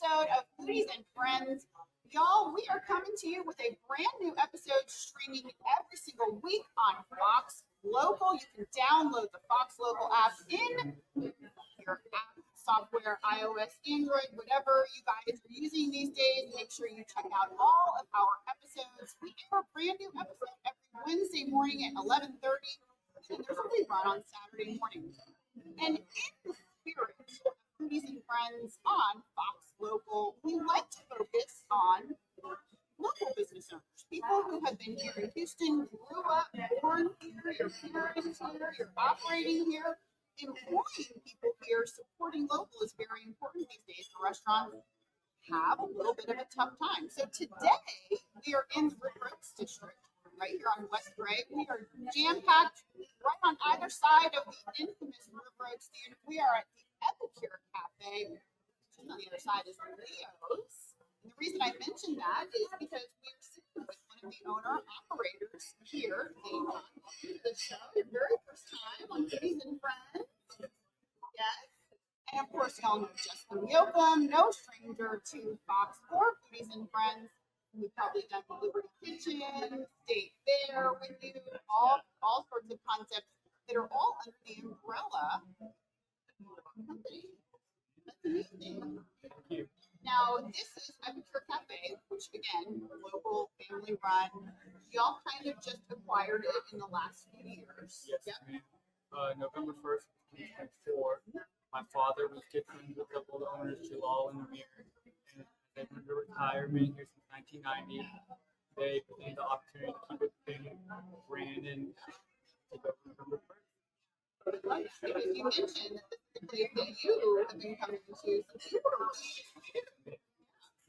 episode of Foodies and Friends. Y'all, we are coming to you with a brand new episode streaming every single week on Fox Local. You can download the Fox Local app in your app software, iOS, Android, whatever you guys are using these days. Make sure you check out all of our episodes. We have a brand new episode every Wednesday morning at 11:30, and there's a rerun on Saturday morning. And in the spirit of Foodies and Friends on Fox Local, we like to focus on local business owners, people who have been here in Houston, grew up, born here, your parents here, you're operating here. Employing people here, supporting local is very important these days. The restaurants have a little bit of a tough time. So today we are in the River Oaks district, right here on West Gray. We are jam-packed right on either side of the infamous River Oaks Theater. We are at the Epicure Cafe. Just on the other side is Leo's. And the reason I mention that is because we are sitting with one of the owner-operators here, Dave. Welcome to the show. Your very first time on Foodies and Friends. Yes. And of course, y'all know Justin Yoakum, no stranger to Fox or Foodies and Friends. We've probably done Liberty Kitchen, State Fair with you, all sorts of concepts that are all under the umbrella of the company. That's amazing. Now, this is Epicure Cafe, which again, local, family run. Y'all kind of just acquired it in the last few years. Yes, yep. November 1st, 2024. My father was good friends with a couple of owners, Jalal and Amir. And they went to retirement here since 1990. They gave the opportunity to keep it big, brand, and take over November 1st. Because you mentioned the place that you have been coming to since you were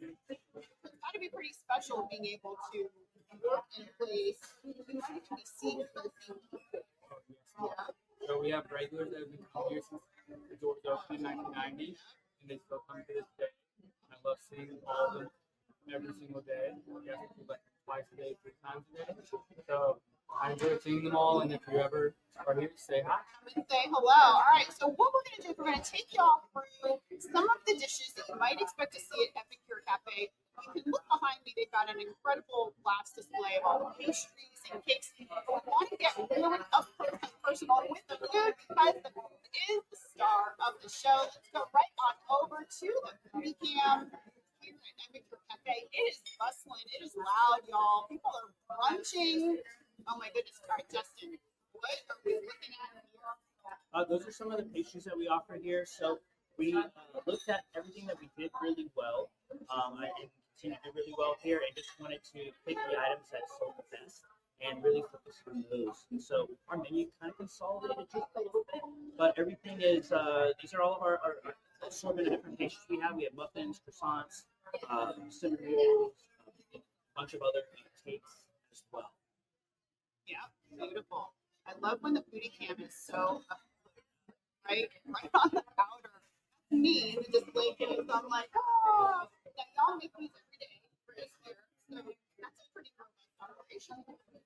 it's got to be pretty special being able to work in a place you might be seen for the same people. Yeah. So we have regulars that have been coming here since the doors opened in 1990, and they still come to this day. I love seeing all of them every single day. We have to do like twice a day, 3 times a day. So I enjoy seeing them all, and if you ever are here, say hi. Come and say hello. All right, so what we're going to do is we're going to take y'all through some of the dishes that you might expect to see at Epicure Cafe. You can look behind me. They've got an incredible glass display of all the pastries and cakes. But we want to get really up close and personal with the food because the food is the star of the show. Let's go right on over to the foodie cam here at Epicure Cafe. It is bustling. It is loud, y'all. People are brunching. Oh my goodness. All right, Justin, what are we looking at here? Those are some of the pastries that we offer here. So we looked at everything that we did really well and continue to do really well here, and just wanted to pick the items that sold the best and really focus on those. And so our menu kind of consolidated just a little bit, but everything is, these are all of our assortment of different pastries we have. We have muffins, croissants, cinnamon rolls, a bunch of other cakes as well. Yeah, beautiful. I love when the foodie cam is so right on the counter. Me, the display case, I'm like, oh, yeah, y'all make these every day for us here. So that's a pretty robust operation. And so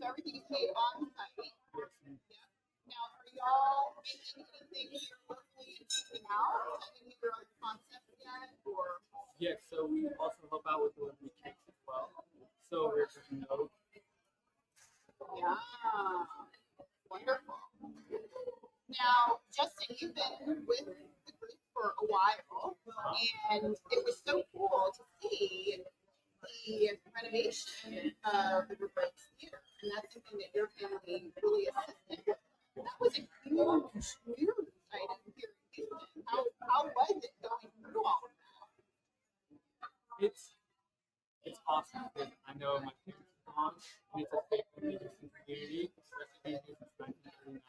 everything is made on site. Yeah. Now, are y'all making anything here locally and shipping out? Any of your other concepts yet? Or? Yes, so we also help out with delivery cakes as well. So there's no. Yeah, wonderful. Now, Justin, you've been with the group for a while, and it was so cool to see the renovation of the River Oaks Theater, and that's something that your family really assisted with. That was a huge news item here in Houston. How was it going through all of that? It's awesome because I know my parents are gone, and it's a staple in the Houston community, especially since 1999.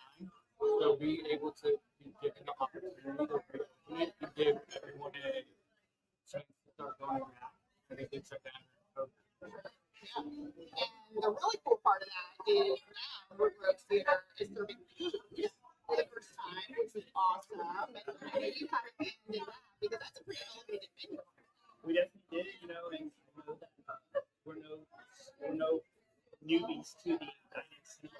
So being able to be given the opportunity to reopen it and give everyone a chance to start going around, I think it's a banner. Yeah. And the really cool part of that is now River Oaks Theater is serving food for the first time, which was awesome. And I know you kind of ended that because that's a pretty elevated menu. We definitely did, and I know that we're no newbies to the dining scene.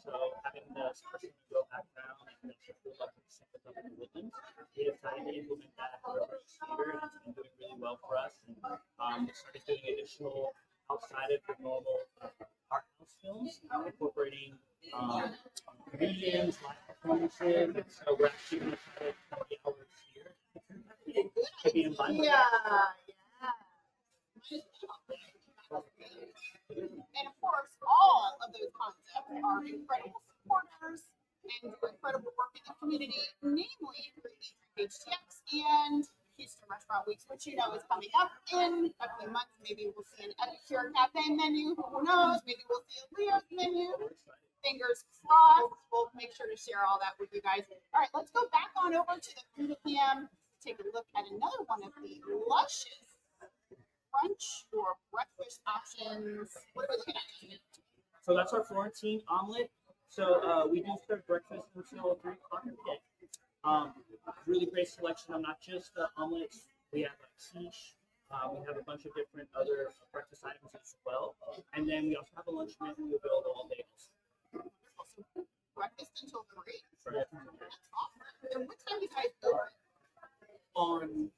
So having the person go back down and the people up in the Woodlands, we decided to implement that at the River Oaks Theater, and it's been doing well for us. And we started doing additional outside of the normal art house films, incorporating comedians, live performances. And so we're actually going to try to have the hours here to be invited. Yeah. And of course, all of those concepts are incredible supporters and do incredible work in the community, namely through HTX and Houston Restaurant Weeks, which you know is coming up in a few months. Maybe we'll see an Epicure Cafe menu. Who knows? Maybe we'll see a Leo's menu. Fingers crossed. We'll make sure to share all that with you guys. All right, let's go back on over to the Foodie Cam. Take a look at another one of the luscious brunch or breakfast options. What are we looking at? So that's our Florentine omelet. So we do serve breakfast until 3 o'clock every day. Really great selection of not just omelets. We have quiche. We have a bunch of different other breakfast items as well. And then we also have a lunch menu available all day. Also, breakfast until 3. Right. That's awesome. And what time do you guys open? On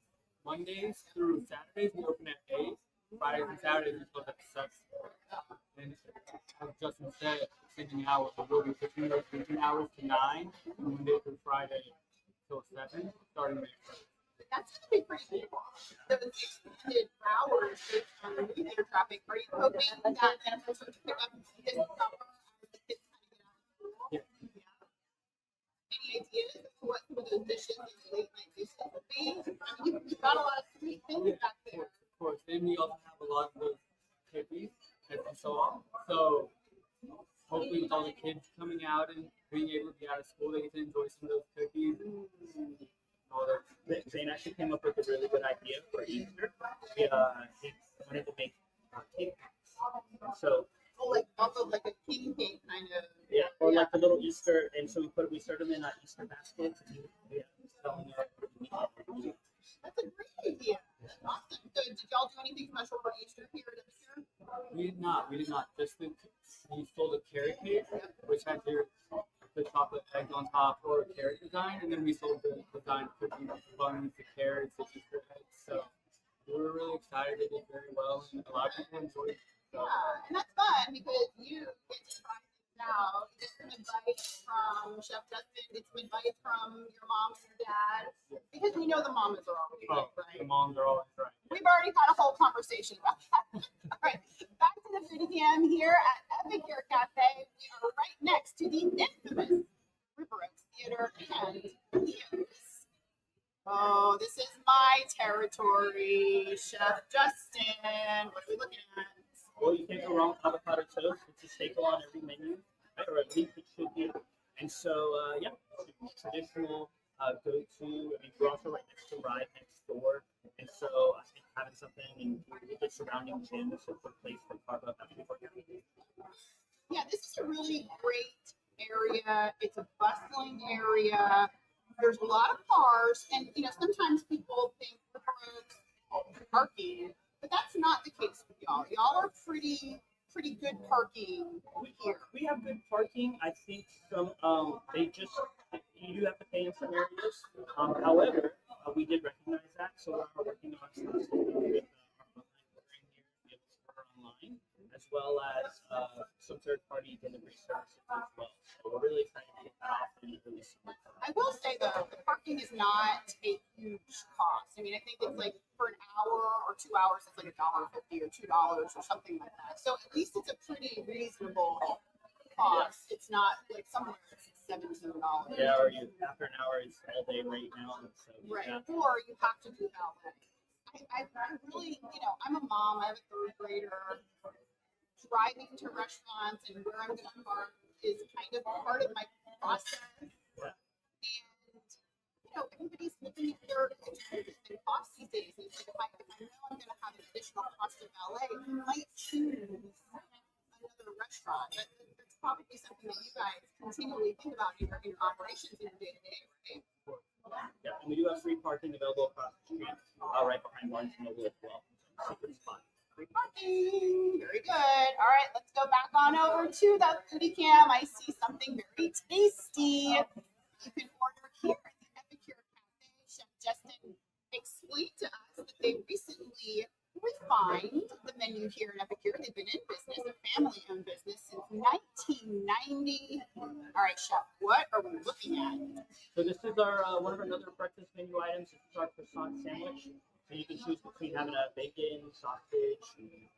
Mondays through Saturdays, we open at 8. Fridays and Saturdays, we close at 7. And as Justin said, changing hours, it will be 15 hours to 9, Monday through Friday till 7, starting May 1st. That's going to be pretty cool. Those extended hours based on the weekend traffic. Are you hoping that folks will pick up this summer as the kids kind of get out of school? Yeah. Any ideas of what some of those dishes and late night dishes will be? I mean, you've got a lot of sweet things back there. Of course. And we also have a lot of those cookies and so on. So hopefully with all the kids coming out and being able to get out of school, they get to enjoy some of those cookies and all that. Zane actually came up with a really good idea for Easter. He wanted to make cake. So Oh, like also like a king cake kind of. yeah, or like a little Easter, and so we serve them in Easter baskets. And selling it. That's a great idea. Awesome. So did y'all do anything special for Easter here at Epicure? We did not. Just we sold a carrot cake, which had the chocolate egg on top or a carrot design, and then we sold the design cookies, the buns, the carrots, the Easter eggs. So we were really excited. They did very well, and a lot of people enjoyed it. So, Yeah, and that's fun because you get to try things out. You get some advice from Chef Justin, get some advice from your mom and your dad, because we know the mamas are always right, right? the moms are always right. We've already had a whole conversation about that. All right, back to the Foodie Cam here at Epicure Cafe. We are right next to the infamous River Oaks Theater and Leo's. Oh, this is my territory, Chef Justin. What are we looking at? Well, you can't go wrong with avocado toast. It's a staple on every menu, right? Or at least it should be. And so, traditional go-to. I mean, we're also right next to Ride next door. And so I think having something in the surrounding gym is a good place to carve up every workout. Yeah, this is a really great area. It's a bustling area. There's a lot of cars, and sometimes people think River Oaks parking, but that's not the case with y'all. Y'all are pretty good parking here. We have good parking. I think some you do have to pay in some areas. However, we did recognize that, so we're working on some with our online ordering here to be able to order online, as well as some third-party delivery services as well. So we're really excited to get that off in the early summer. I will say though, the parking is not a huge cost. I mean, I think it's like for an hour or 2 hours, it's like $1.50 or $2 or something like that. So at least it's a pretty reasonable cost. It's not like somewhere it's $17. Yeah, or after an hour is all day right now. So, Right. yeah. Or you have to do valet. I really, I'm a mom. I have a 3rd grader. Driving to restaurants and where I'm going to park is kind of part of my process. Yeah. And everybody's looking at their costs these days. And it's like if I know I'm going to have an additional cost of valet, I might choose another restaurant. That's probably something that you guys continually think about in your operations in your day-to-day, right? Yeah, and we do have free parking available across the street, right behind Barnes & Noble as well. Secret spot. Free parking. Very good. All right, let's go back on over to the Foodie Cam. I see something very tasty. You can order here at the Epicure Cafe. Chef Justin explained to us that they recently designed the menu here in Epicure. They've been in business, a family-owned business since 1990. All right, chef, what are we looking at? So this is our one of our other breakfast menu items. This is our croissant sandwich. So you can choose between having a bacon, sausage,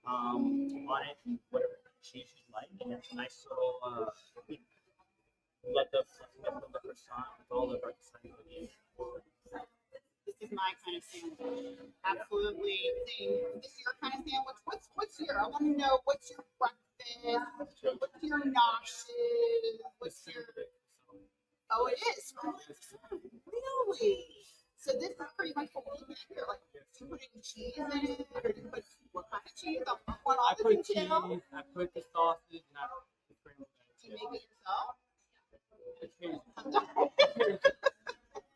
on it, whatever cheese you like, and it's a nice little let the fluffiness of the croissant with all the breakfast ingredients. This is my kind of sandwich. Absolutely. Same. This is your kind of sandwich. What's your? I want to know what's your breakfast. What's your noshes? What's your? Oh, it is. Really? So this is pretty much what we're looking at here. Like, do you put any cheese in it, or do you put what kind of cheese? I want all I the put detail. cheese, I put the sausage, and I put the scrambled eggs. Do you make it yourself? Occasionally.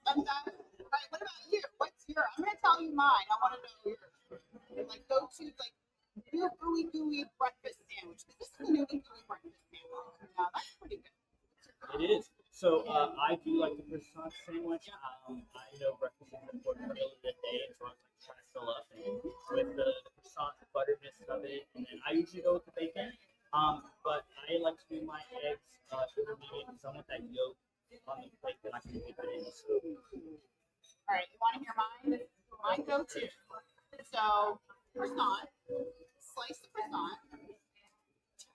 Sometimes. All right. What about you? What's your? I'm gonna tell you mine. I want to know yours. Like go to like new gooey breakfast sandwich. This is a new gooey breakfast sandwich. Now that's pretty good. It is. So I do like the croissant sandwich. I know breakfast is an important meal of the day, so I like trying to fill up and with the croissant butterness of it, and then I usually go with the bacon. But I like to do my eggs intermediate because I want that yolk on the plate that I can dip it in. So All right, you want to hear mine? Mine go to. So croissant, slice the croissant,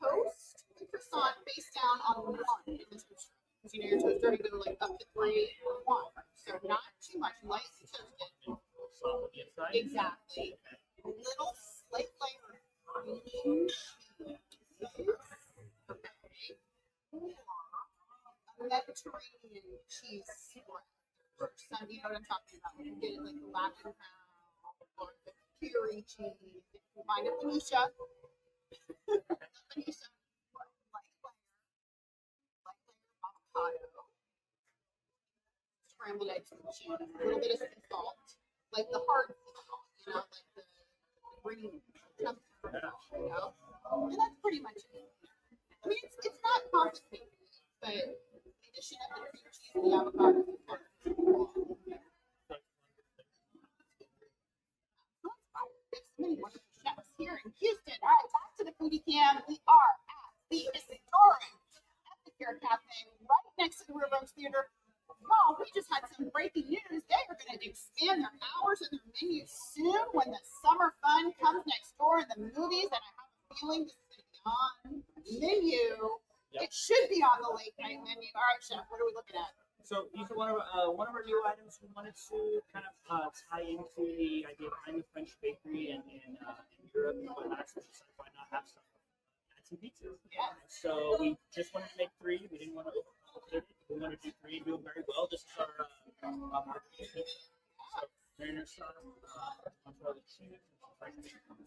toast the croissant face down on one in this toaster. Because you know your toaster to go like up to 3 or 1. So not too much, lightly toasted. soft on the inside. Exactly. Little slight layer of cream cheese. Okay. Or a Mediterranean cheese spread. Or some, you know what I'm talking about. You get it like the Latin or the curry cheese. You can find it Venetia. Venetia. Light layer avocado. Scrambled eggs and cheese. A little bit of sea salt. Like the hard sea salt, you know, like the green chunks, you know. And that's pretty much it. I mean, it's not complicated, but the addition of the cream cheese and the avocado is fun. There's so many wonderful chefs here in Houston. All right, back to the foodie cam. We are at the historic Epicure Cafe right next to the River Oaks Theater. Well, we just had some breaking news. They are going to expand their hours and their menu soon when the summer fun comes next door in the movies. And I have a feeling this is going to be on the menu. Yep. It should be on the late night menu. All right, chef, what are we looking at? So these are one of our new items. We wanted to kind of tie into the idea behind the French bakery in Europe and whatnot. So we decided why not have some pizzas. Yeah. So we just wanted to make 3. We didn't want to overcomplicate it. We wanted to do 3 and do them very well. This is our margarita pizza. So marinara sauce, mozzarella cheese, and some fresh bacon.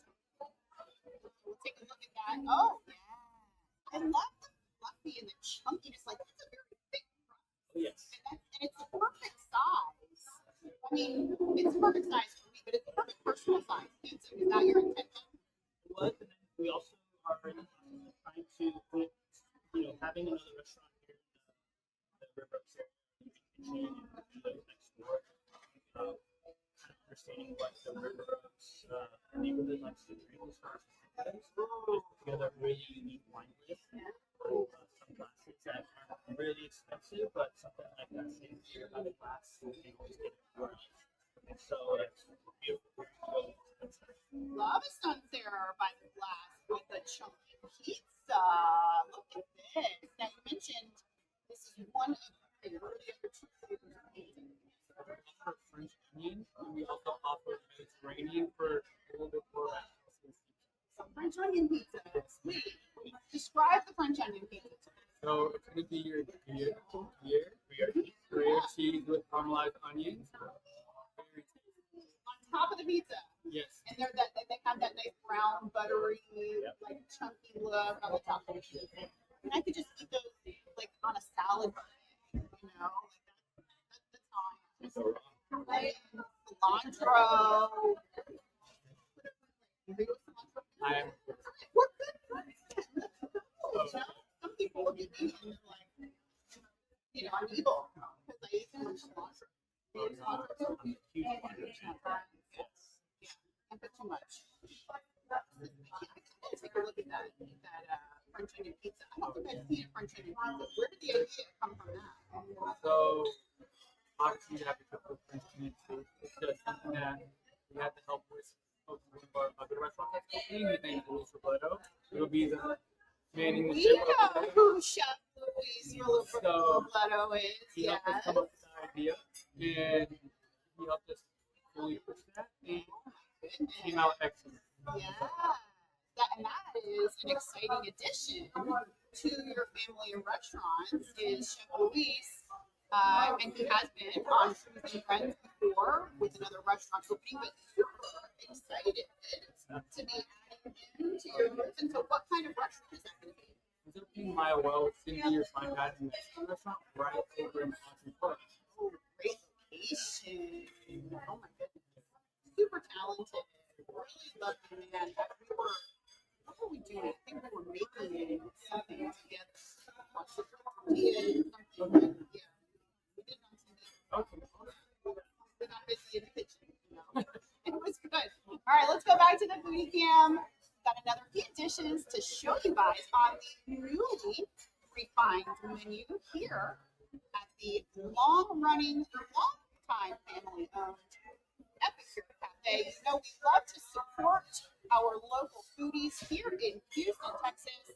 We'll take a look at that. Oh, yeah. I love the fluffy and the chunkiness. Like, it's a very thick crust. Yes. And it's a perfect size. I mean, it's a perfect size for me, but it's a perfect personal size pizza. Is that your intention? It was, and then we also are in the process of trying to put, having another restaurant here in the River Oaks area, kitchen and those next door. Kind of understanding what the River Oaks neighborhood likes to drink as far as just put together a really unique wine list. Some glasses that aren't really expensive, but something like that same year about a glass you can always get it for us. And so it's beautiful. Love a Sunserer by the glass with a chunky pizza. Look at this. Now you mentioned this is one of the other 2 flavors of pizza. French onion, and we also offer Mediterranean for a little bit more healthy. So French onion pizza. Sweet. Describe the French onion pizza. So it's going to be your gruyere cheese with caramelized onions. Very tasty. On top of the pizza. Yes. And they have that nice brown, buttery, like chunky look on the top of the pizza. And I could just eat those like on a salad, you know, like that's how I am. So wrong. Right? Cilantro. I am. We're good friends. You know, some people look at me and they're like, I'm evil because I eat so much cilantro. Do you eat cilantro? I'm a huge fan of cilantro. Yes. Yeah, I put too much. Take a look at that French onion pizza. I don't think I've seen a French onion pizza. Where did the idea come from that? So obviously you have to cook with French onion too. It's just something that we had to help with one of our other restaurants that's opening. His name is Luis Robledo. It'll be the manning the We ship know who Chef Luis Robledo is. He helped us come up with the idea, and he helped us fully push that, and it came out excellent. Yeah. That is an exciting addition to your family of restaurants is Chef Luis. And he has been on Foodies and Friends before with another restaurant opening, but super excited to be adding him to your group. And so what kind of restaurant is that going to be? It's opening Mile Well. It's going to be your fine dining Mexican restaurant right over in Austin Park. Oh, great location. Oh my goodness. Super talented. Really lovely man. What were we doing? I think we were making something together. Tortillas, something. Yeah. We did on TV. Okay. We got busy in the kitchen. It was good. All right, let's go back to the foodie cam. Got another few dishes to show you guys on the newly refined menu here at the long-running, long-time family-owned Epicure Cafe. You know, we love to support our local foodies here in Houston, Texas.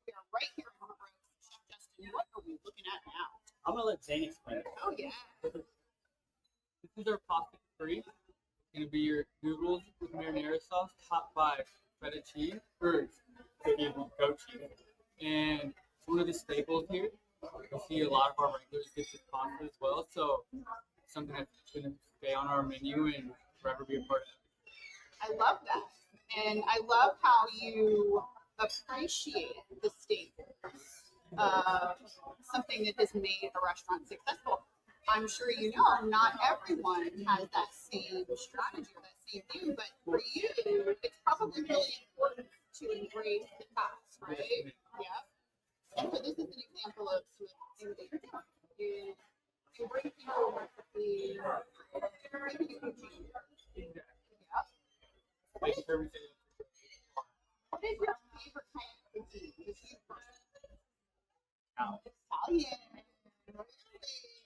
We are right here in the room. Chef Justin, what are we looking at now? I'm gonna let Zane explain it. Oh, yeah. This is our pasta free. It's going to be your noodles with marinara sauce topped by feta cheese, or goat cheese. And it's one of the staples here. You'll see a lot of our regulars get this pasta as well. So something that's going to stay on our menu and forever be a part of it. I love that. And I love how you appreciate the staples of something that has made a restaurant successful. I'm sure you know not everyone has that same strategy or that same view, but for you, it's probably really important to embrace the past, right? Yeah. And so this is an example of some of the things that you're doing. You bring people a recipe, maybe you can change it. Yeah. What is your favorite kind of cuisine? This is Italian.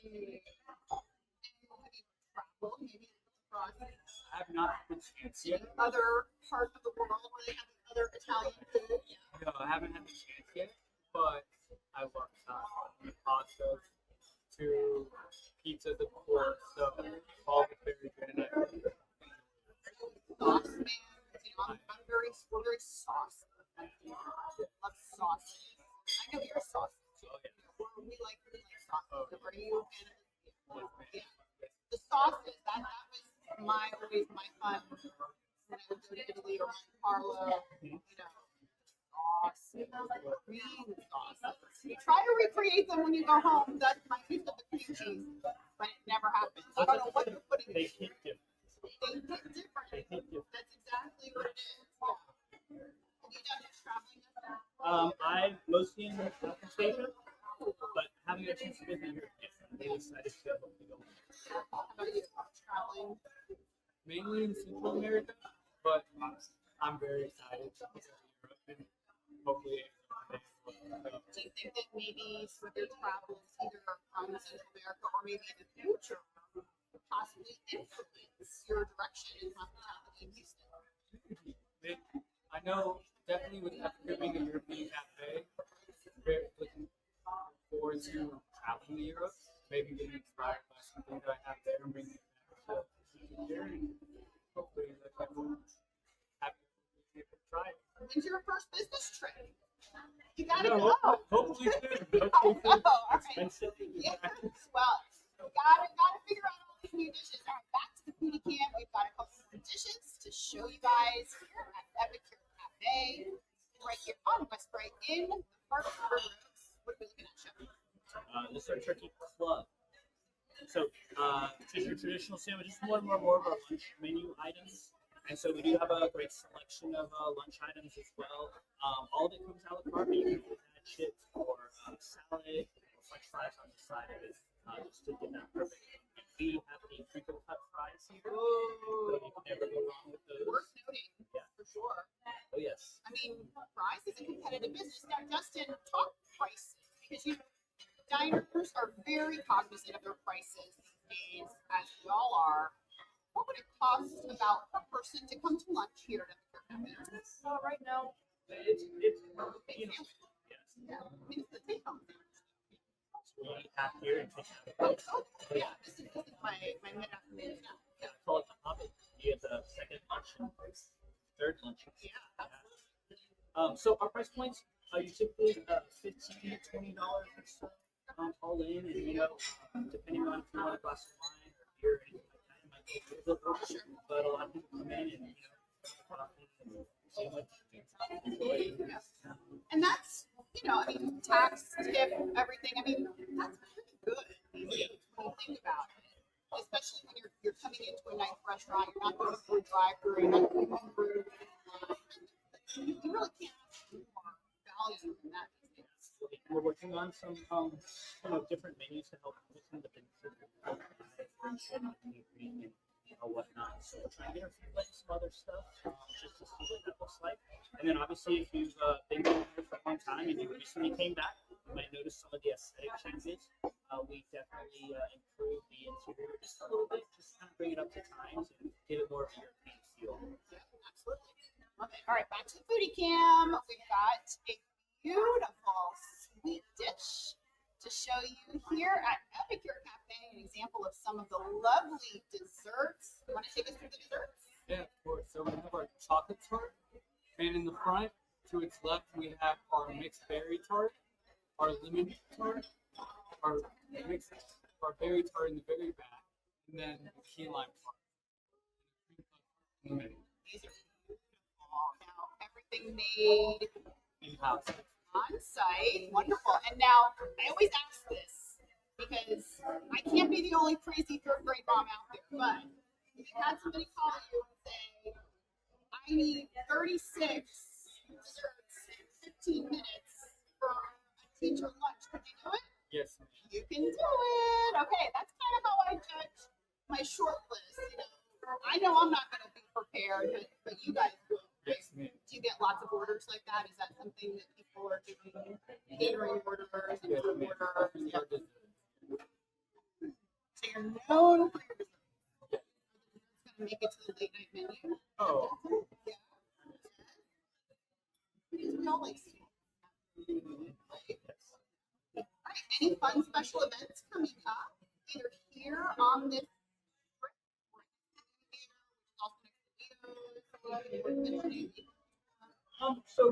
Really? Have you traveled maybe across I have not had the chance yet. other parts of the world where they have other Italian food? No, I haven't had the chance yet, but I love pasta, pastas, to pizzas, of course. So all the very good. And Sauce man. You know, I'm very saucy. I love sauce. I know you're a sauce. We like sauce. Are you a fan of it? Yeah. The sauces, that was always my fun when I would go to Italy or Carlo, you know, sauces, green sauces. You try to recreate them when you go home. That's my use of the cream cheese, but it never happens. I don't know what you're putting in. They hit different. They hit different. That's exactly what it is. Yeah. Have you done much traveling this year? I'm mostly in Southeast Asia, but having a chance to visit Europe, yes, I'm really excited to hopefully go. How about you? Traveling? mainly in Central America, but I'm very excited to go to Europe and hopefully. Do you think that maybe with your travels, either from Central America or maybe in the future, possibly influence your direction in hospitality in Houston? I know definitely with Epicure being a European cafe, very looking forward to traveling to Europe, maybe getting inspired by something that I have there and bringing it back to here, and hopefully let everyone happy to try it. When's your first business trip? You gotta No, go. hopefully soon. I Hopefully know. soon. All right. Expensive. Yes. Well, gotta figure out all these new dishes. All right, back to the foodie cam. We've got a couple more dishes to show you guys here at Epicure Cafe, right here on West Bright in the heart of the Rose. What are we looking at, Chef? This is our turkey club. So, just your traditional sandwiches, more of our lunch menu items. And so we do have a great selection of lunch items as well. All of it comes a la carte, but you can add chips or salad or French fries on the side of it, just to get that perfect. And we have the crinkle cut fries here, so you can never go wrong with those. Worth noting, Yeah. for sure. cognizant of their prices these days, as we all are. What would it cost about per person to come to lunch here at Epicure Cafe? Right now, it's you know, yes. Yeah, I mean, it's the take home. We have here and Yeah, this is my mid-afternoon snack. yeah, call it the Hobbit. You get the second lunch, third lunch. Yeah. So our price points are typically $15 to $20 or so, all in, and depending on if you want a glass of wine or beer or anything like that, it might be a little bit over. But a lot of people come in and coffee and sandwich. And that's, I mean, tax, tip, everything. I mean, that's pretty good when you think about it. Especially when you're coming into a nice restaurant, you're not going through a drive-through, you're not going through. You really can't have more value than that. We're working on some different menus to help with some of the businesses and whatnot. So we're trying to get our feet wet and some other stuff just to see what that looks like. And then obviously if you've been here for a long time and you recently came back, you might notice some of the aesthetic changes. We definitely improved the interior just a little bit, just kind of bring it up to times and give it more of a European feel. Yeah, absolutely. Okay, all right, back to the foodie cam. We've got a beautiful sweet dish to show you here at Epicure Cafe, an example of some of the lovely desserts. You want to take us through the desserts? Yeah, of course. So we have our chocolate tart, and in the front, to its left, we have our mixed berry tart, our lemon tart, our berry tart in the very back, and then the key lime tart. In the middle. These are beautiful. Now, everything made In-house. on site. Wonderful. And now, I always ask this because I can't be the only crazy third grade mom out there, but if you had somebody call you and say, I need 36 desserts in 15 minutes for a teacher lunch, could you do it? Yes. You can do it. Okay, that's kind of how I judge my short list. I know I'm not going to be prepared, but you guys will. Yes, ma'am. Do you get lots of orders like that? Is that something that people are doing? Catering orders and Yes, food ma'am. orders? These Yep. are desserts. So you're known for your desserts. It's going to make it to the late night menu. Oh. Yeah. Because we all like sweet. All right. Any fun special events coming up? Either here on this trip or So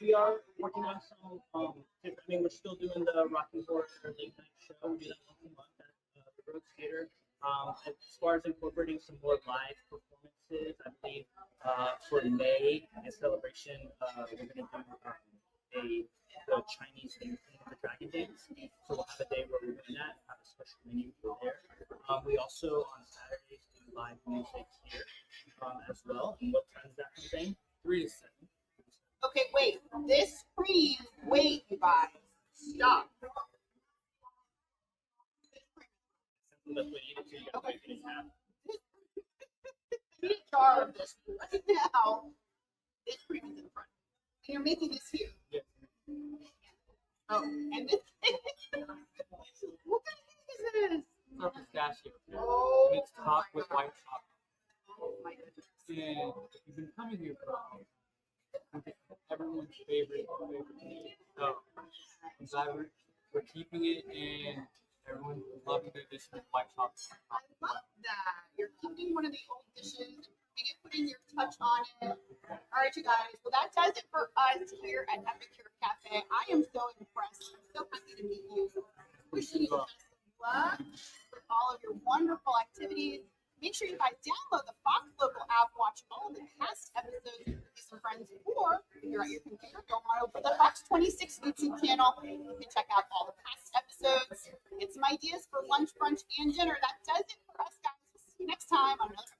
we are working on some. We're still doing the Rocky Horror late night show. We do that once a month at the Road Skater. As far as incorporating some more live performances, I believe for May in celebration, we're going to do the Chinese theme for Dragon Dance. So we'll have a day where we're doing that. Have a special menu for there. We also on Saturdays do live music here as well. And what time is that from? 3 to 7. Okay, wait. This screen. Wait, you guys. Stop. That's what you need to. You gotta break it in half. I need a jar of this right now. This cream is in the front. And you're making this huge. Yes. Oh, and this. What kind of thing is this? It's our pistachio. Oh, And it's topped with my white chocolate. Oh my goodness. And you've been coming here for a while. I think everyone's favorite. So I'm glad we're keeping it, and everyone's loving the addition of white chocolate. I love that. You're keeping one of the old dishes, putting your touch on it. All right, you guys. Well, that does it for us here at Epicure Cafe. I am so impressed. I'm so happy to meet you. Wishing you the best of luck with all of your wonderful activities. Make sure you guys download the Fox Local app, watch all of the past episodes with some friends, or if you're at your computer, go on over to the Fox 26 YouTube channel. You can check out all the past episodes, get some ideas for lunch, brunch, and dinner. That does it for us, guys. We'll see you next time on another